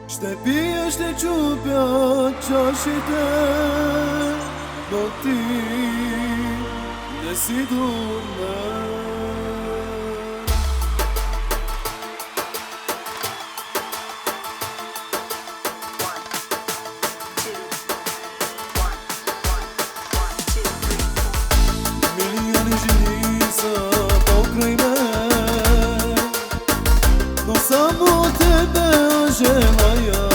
Shtëpia është e qupja qashit e do ti dhe si dume. Milioni zhinisa po krejme no samo tebe žena ja.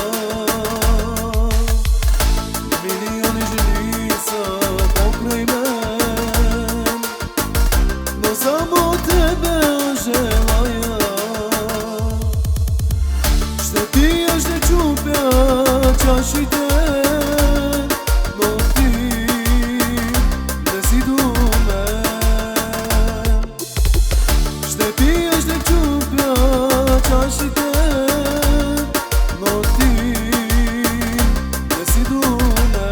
Milioni zhinisa po krejme no samo tebe žena ja. Shtëpia është e qupja qashit e no ti dhe si dume. Shtëpia është e qupja qashit e no ti dhe si dume.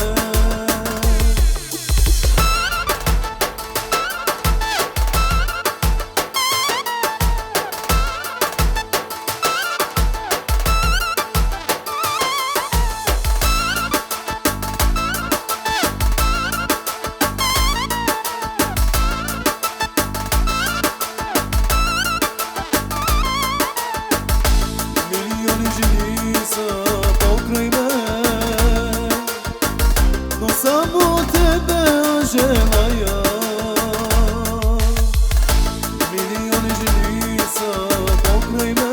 Zhinisa po krejme no samo tebe žena ja. Milioni zhinisa po krejme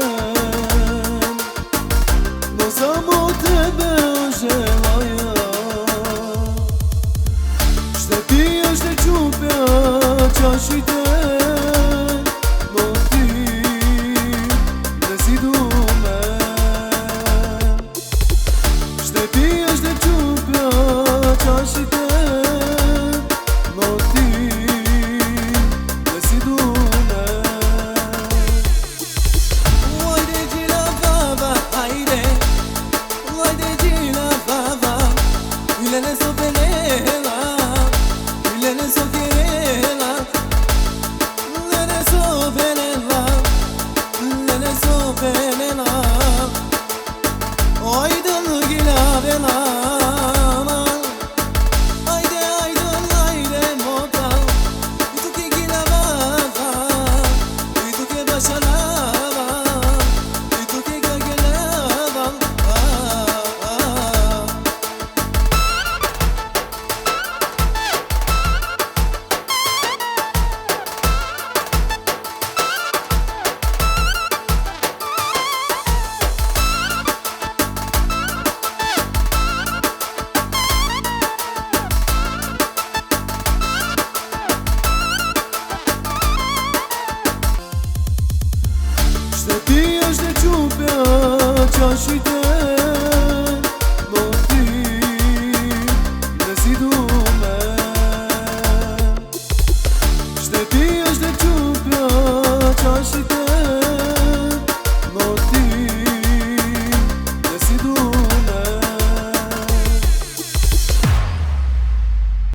no samo tebe žena ja. Shtëpia është e qupja qashit e no ti dhe si dume. Shtëpia është e qupja qashit e no ti dhe si dume. Hajde gjila baba, hajde gjila baba, ylene so belela, ylene so kerela, ylene so belela, ylene so belela. Aydın gila bela, haydi aydın haydi moda, tu ki gila baba, tu ki başalava, tu ki gagelava. Shtëpia është e qupja qashit